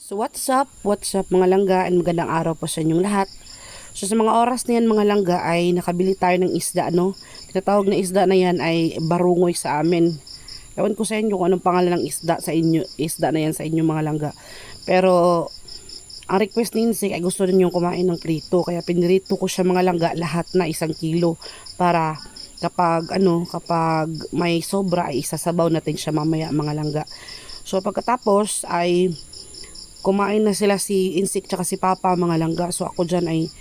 So what's up? What's up mga langga, and magandang araw po sa inyong lahat. So sa mga oras na yan mga langga ay nakabili tayo ng isda, no? Tinatawag na isda na yan ay barungoy sa amin. Ewan ko sa inyo kung anong pangalan ng isda na yan sa inyo mga langga. Pero ang request ni Insik ay gusto rin yung kumain ng prito, kaya pinirito ko siya mga langga lahat na 1 kilo para kapag may sobra ay isasabaw natin siya mamaya mga langga. So pagkatapos ay kumain na sila si Insik tsaka si Papa mga langga. So ako dyan ay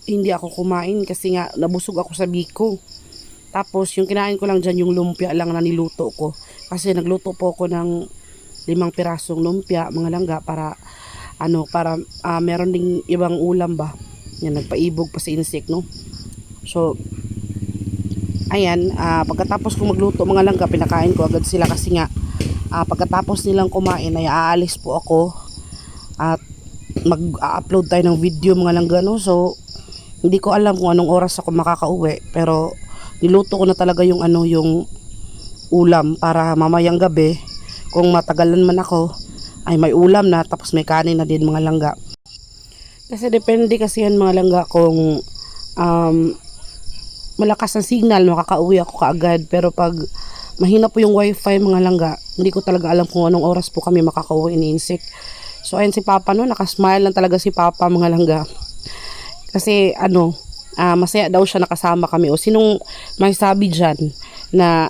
hindi ako kumain kasi nga nabusog ako sa biko. Tapos yung kinain ko lang dyan yung lumpia lang na niluto ko. Kasi nagluto po ako ng 5 pirasong lumpia mga langga para meron ding ibang ulam ba. Yan, nagpaibog pa si Insik, no. So ayan, pagkatapos ko magluto mga langga, pinakain ko agad sila kasi nga pagkatapos nilang kumain ay aalis po ako at mag-upload tayo ng video mga langga, no. So hindi ko alam kung anong oras ako makakauwi, pero niluto ko na talaga yung yung ulam para mamayang gabi kung matagalan man ako ay may ulam na, tapos may kanin na din mga langga. Kasi depende kasi yan mga langga kung malakas ang signal makakauwi ako kaagad, pero pag mahina po yung wifi mga langga, hindi ko talaga alam kung anong oras po kami makakauwi ni Insik. So ayun si Papa, no, nakasmile lang talaga si Papa mga langga. Kasi masaya daw siya nakasama kami. O sinong may sabi dyan na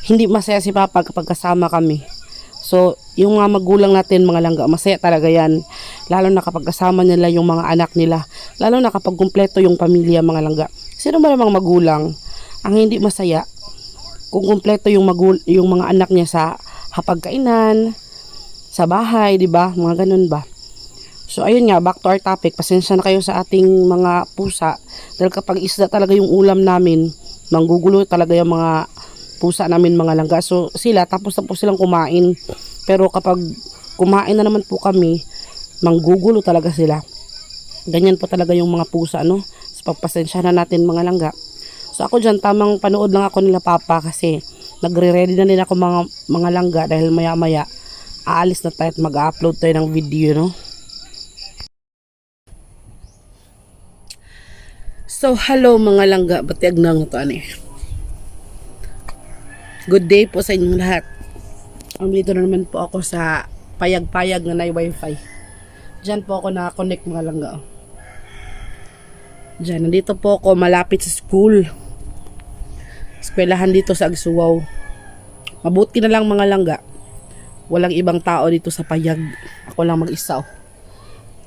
hindi masaya si Papa kapag kasama kami? So yung mga magulang natin mga langga, masaya talaga yan. Lalo na kapag kasama nila yung mga anak nila. Lalo na kapag kumpleto yung pamilya mga langga. Sino ba namang magulang ang hindi masaya kung kumpleto yung mga anak niya sa hapagkainan, sa bahay, di ba? Mga ganun ba? So ayun nga, back to our topic. Pasensya na kayo sa ating mga pusa. Dahil kapag isda talaga yung ulam namin, manggugulo talaga yung mga pusa namin mga langga. So sila, tapos na po silang kumain. Pero kapag kumain na naman po kami, manggugulo talaga sila. Ganyan po talaga yung mga pusa, no? So pagpasensya na natin mga langga. So ako dyan, tamang panood lang ako nila Papa kasi nagre-ready na din ako mga langga dahil maya maya aalis na tayo at mag-upload tayo ng video, no? So hello mga langga, batiag na nga to Good day po sa inyong lahat. Dito na naman po ako sa payag-payag na wifi. Diyan po ako nakakonect mga langga. Diyan, nandito po ako malapit sa school. Eskwelahan dito sa Agsuwaw. Mabuti na lang mga langga, walang ibang tao dito sa payag. Ako lang mag-isa.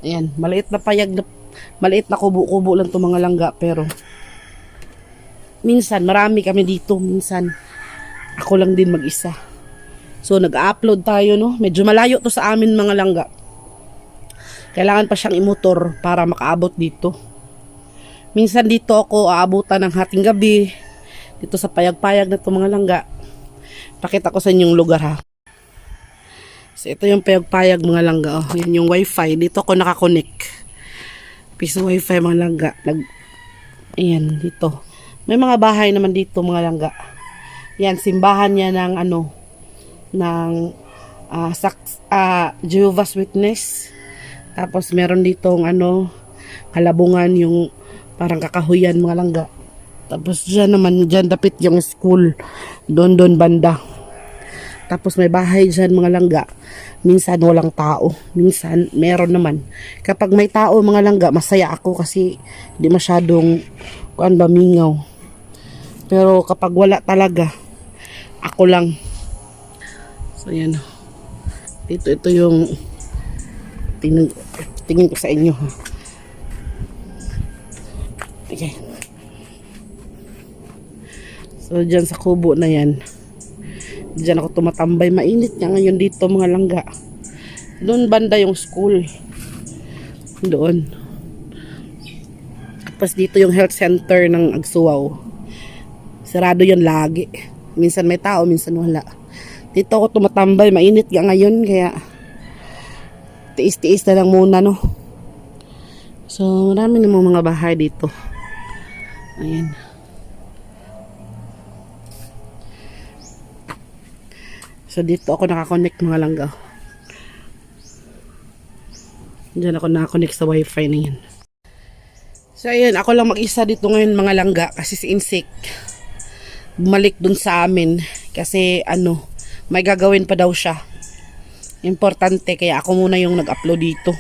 Ayan, maliit na kubo-kubo lang to mga langga, pero minsan marami kami dito, minsan ako lang din mag-isa. So nag-upload tayo, no. Medyo malayo to sa amin mga langga. Kailangan pa siyang imotor para makaabot dito. Minsan dito ako aabutan ng hating gabi dito sa payag-payag na to mga langga. Pakita ko sa inyong lugar ha. So ito yung payag-payag mga langga, oh. Yan yung wifi. Dito ako nakakonect. Piso wifi mga langga. Ayan dito. May mga bahay naman dito mga langga. Yan, simbahan niya ng Jehovah's Witness. Tapos meron ditong kalabungan, yung parang kakahuyan mga langga. Tapos dyan dapit yung school. Doon banda. Tapos may bahay dyan mga langga. Minsan walang tao, minsan meron naman. Kapag may tao mga langga, masaya ako kasi hindi masyadong mingaw. Pero kapag wala talaga, ako lang. So yan. Ito yung tingin ko sa inyo. Okay. So dyan sa kubo na yan, diyan ako tumatambay. Mainit nga ngayon dito mga langga. Doon banda yung school. Doon. Tapos dito yung health center ng Agsuwaw. Sarado yun lagi. Minsan may tao, minsan wala. Dito ako tumatambay. Mainit nga ngayon, kaya tiis-tiis na lang muna, no. So marami namang mga bahay dito. Ayan. So dito ako nakakonect mga langga. Diyan ako nakakonect sa wifi na yan. So ayun, ako lang mag-isa dito ngayon mga langga kasi si Insik bumalik dun sa amin kasi may gagawin pa daw siya. Importante kaya ako muna yung nag-upload dito.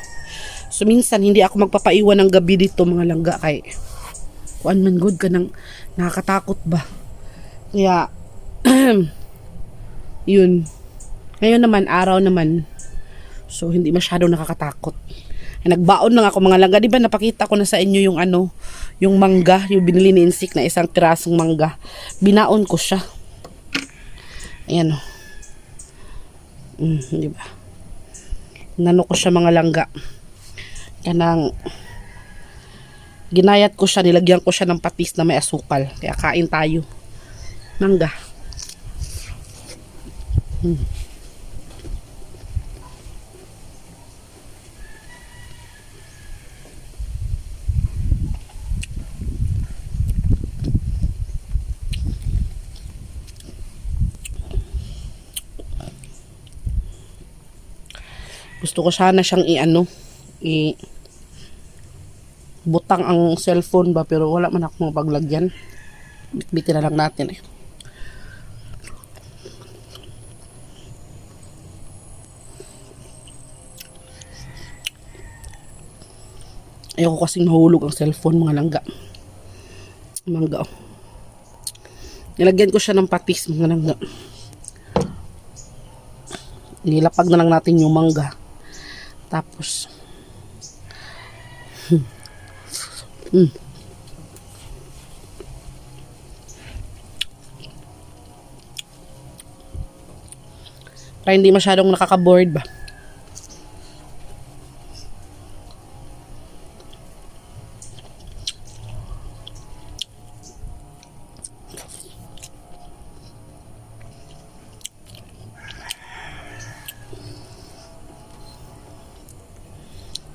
So minsan hindi ako magpapaiwan ng gabi dito mga langga kay kuan man good ka nang nakakatakot ba. Kaya yun. Ngayon naman araw naman. So hindi masyadong nakakatakot. Nagbaon lang ako mga langga. Di ba napakita ko na sa inyo yung yung mangga, yung binili ni Insik na isang pirasong mangga. Binaon ko siya. Ayan o. Di ba? Nano ko siya mga langga. Kanang ginayat ko siya, nilagyan ko siya ng patis na may asukal. Kaya kain tayo. Mangga. Gusto ko sana siyang butang ang cellphone ba pero wala man ako mapaglagyan. Bitbitin na lang natin eh. Ayoko kasing mahulog ang cellphone mga langga. Mangga. Nilagyan ko siya ng patis mga langga. Nilapag na lang natin yung mangga. Tapos para hindi masyadong nakaka-bored ba.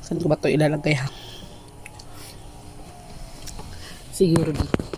Saan ko ba ito ilalagay ha? Siguro dito.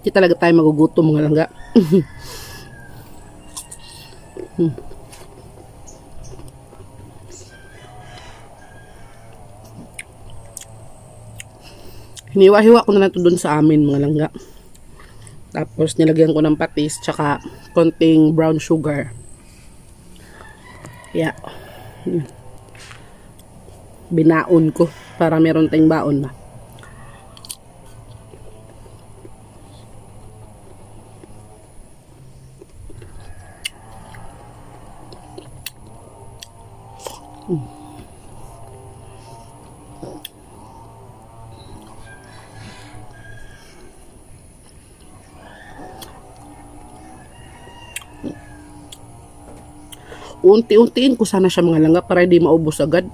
Hindi talaga tayo magugutom mga langga. Hiniwa-hiwa ko na lang ito dun sa amin mga langga. Tapos nilagyan ko ng patis tsaka konting brown sugar. Yeah. Binaon ko para meron tayong baon ba. Unti-untiin ko sana siya mga langga para hindi maubos agad.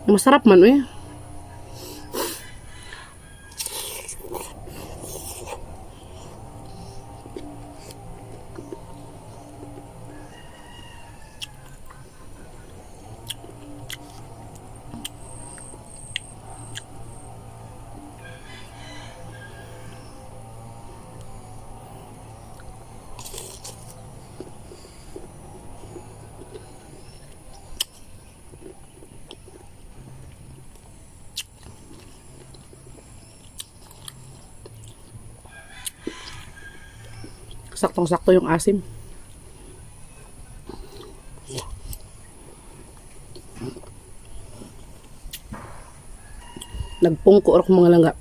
Masarap man eh. Saktong-sakto yung asim. Nagpungko ako mga langga.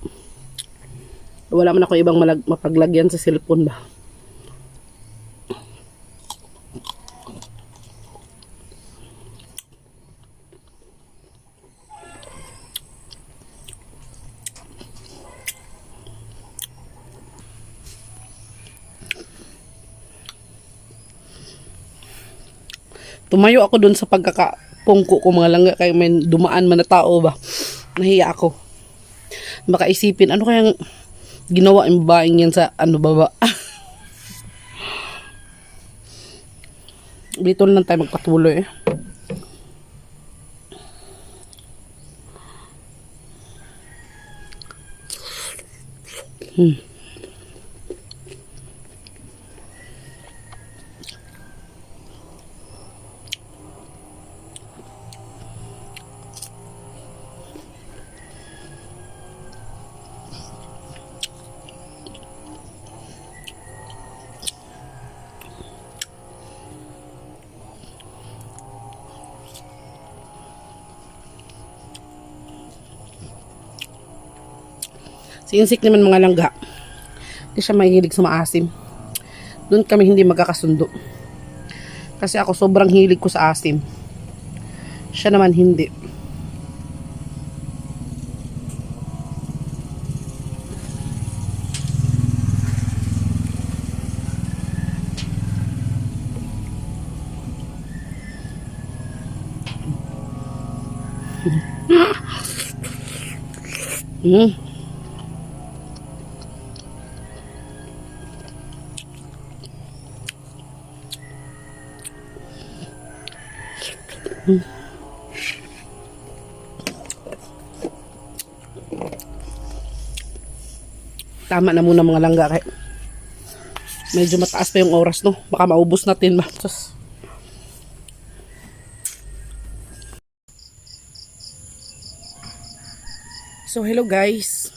Wala man ako ibang mapaglagyan sa cellphone ba. Tumayo ako dun sa pagkakapungko ko mga langga kay may dumaan man na tao ba. Nahiya ako. Baka isipin ano kayang ginawa yung babaeng yan sa ano baba. Dito lang tayo magpatuloy. Si Insik naman mga langga, hindi siya mahilig sa maasim. Doon kami hindi magkakasundo. Kasi ako sobrang hilig ko sa asim. Siya naman hindi. Tama na muna mga langga kay medyo mataas pa yung oras no. Baka maubos natin ba. So hello guys.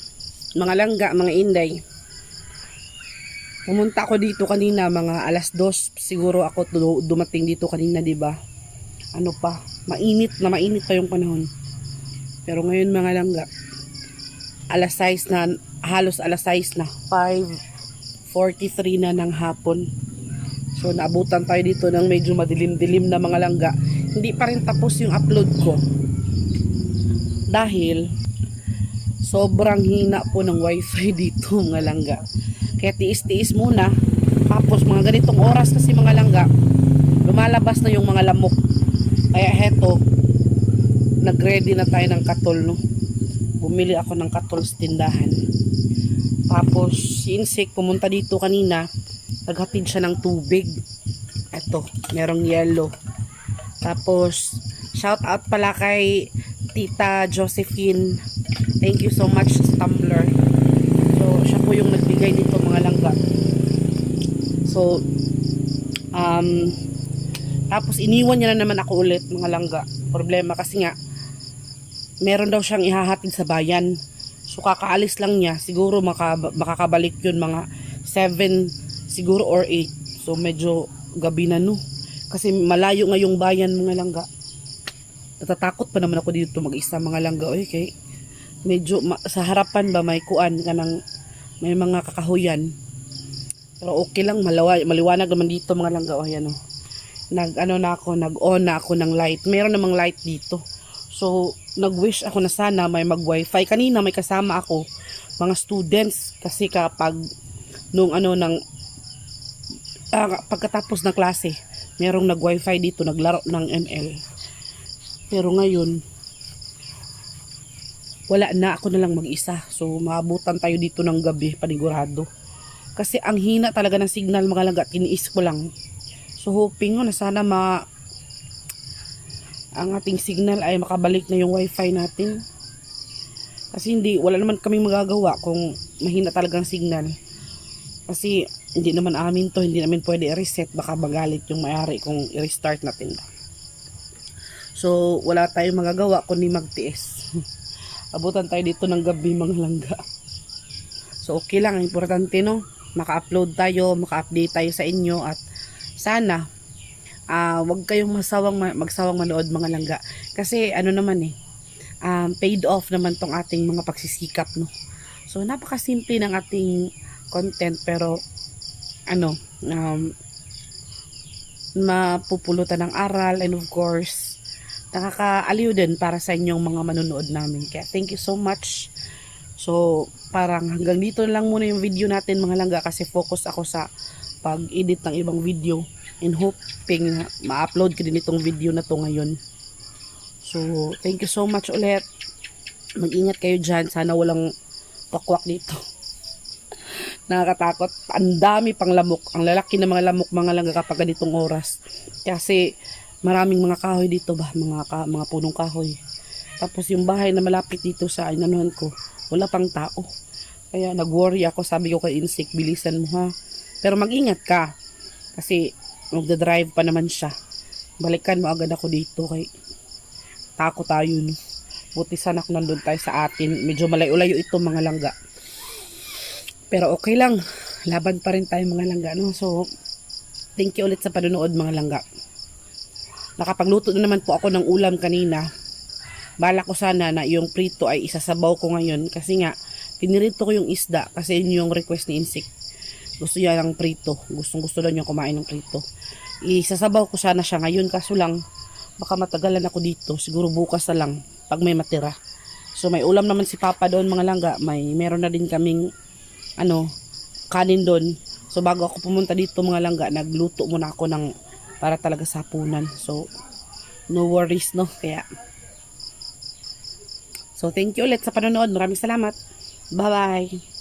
Mga langga, mga inday. Pumunta ako dito kanina mga alas 2 siguro ako dumating dito kanina, 'di ba? Ano pa, mainit pa yung panahon. Pero ngayon mga langga, alas 6 na, halos alas 6 na, 5:43 na ng hapon. So naabutan tayo dito ng medyo madilim-dilim na mga langga. Hindi pa rin tapos yung upload ko. Dahil sobrang hina po ng wifi dito mga langga. Kaya tiis-tiis muna. Tapos mga ganitong oras kasi mga langga, lumalabas na yung mga lamok. Kaya heto, nag-ready na tayo ng katol, no? Bumili ako ng katol sa tindahan. Tapos, si Insik pumunta dito kanina, naghatid siya ng tubig. Eto, merong yellow. Tapos, shout out pala kay Tita Josephine. Thank you so much sa tumbler. So, siya po yung nagbigay dito mga langga. So, tapos iniwan niya na naman ako ulit mga langga. Problema kasi nga meron daw siyang ihahatid sa bayan. So kakaalis lang niya. Siguro makakabalik yun mga 7 siguro or 8. So medyo gabi na no. Kasi malayo nga yung bayan mga langga. Natatakot pa naman ako dito mag-isa mga langga. Okay. Medyo sa harapan ba may kuan ka ng may mga kakahuyan. Pero okay lang, maliwanag naman dito mga langga. O yan o. Nag-on na ako ng light. Meron namang light dito. So, nag-wish ako na sana may mag-wifi. Kanina may kasama ako, mga students. Kasi kapag pagkatapos ng klase, merong nag-wifi dito, naglaro ng ML. Pero ngayon, wala na, ako na lang mag-isa. So, maabutan tayo dito ng gabi, panigurado. Kasi ang hina talaga ng signal mga langga, tiniis ko lang. So hoping na sana ang ating signal ay makabalik na yung wifi natin. Kasi wala naman kaming magagawa kung mahina talagang signal. Kasi hindi naman amin to, hindi namin pwede i-reset. Baka magalit yung may-ari kung i-restart natin. So wala tayong magagawa kundi magtiis. Abutan tayo dito ng gabi mga langga. So okay lang, importante no, maka-upload tayo, maka-update tayo sa inyo at sana wag kayong magsawang manood mga langga kasi ano naman paid off naman tong ating mga pagsisikap no. So napakasimple ng ating content pero mapupulutan ng aral and of course nakakaaliw din para sa inyong mga manonood namin. Kaya thank you so much. So parang hanggang dito lang muna yung video natin mga langga kasi focus ako sa makapag-edit ng ibang video, and hoping na ma-upload ko din itong video na to ngayon. So, thank you so much ulit. Mag-ingat kayo dyan. Sana walang kakwak dito. Nakakatakot. Ang dami pang lamok. Ang lalaki ng mga lamok, mga langga kapag ganitong oras. Kasi maraming mga kahoy dito ba? Mga punong kahoy. Tapos yung bahay na malapit dito sa inanuhan ko, wala pang tao. Kaya nag-worry ako. Sabi ko kay Insik, bilisan mo ha. Pero mag-ingat ka. Kasi magdadrive pa naman siya. Balikan mo agad ako dito kay tako tayo no. Buti sana kung nandun tayo sa atin. Medyo malayo-layo ito mga langga. Pero okay lang. Laban pa rin tayo mga langga no. So thank you ulit sa panonood mga langga. Nakapagluto na naman po ako ng ulam kanina. Bala ko sana na yung prito ay isasabaw ko ngayon. Kasi nga pinirito ko yung isda. Kasi yun yung request ni Insik. Gusto niya ng prito. Gusto daw niya kumain ng prito. Isasabaw ko sana siya ngayon. Kaso lang baka matagalan ako dito. Siguro bukas na lang pag may matira. So may ulam naman si Papa doon mga langga. Meron na din kaming kanin doon. So bago ako pumunta dito mga langga, nagluto muna ako ng para talaga sa hapunan. So no worries no. Kaya so thank you ulit sa panonood. Maraming salamat. Bye bye.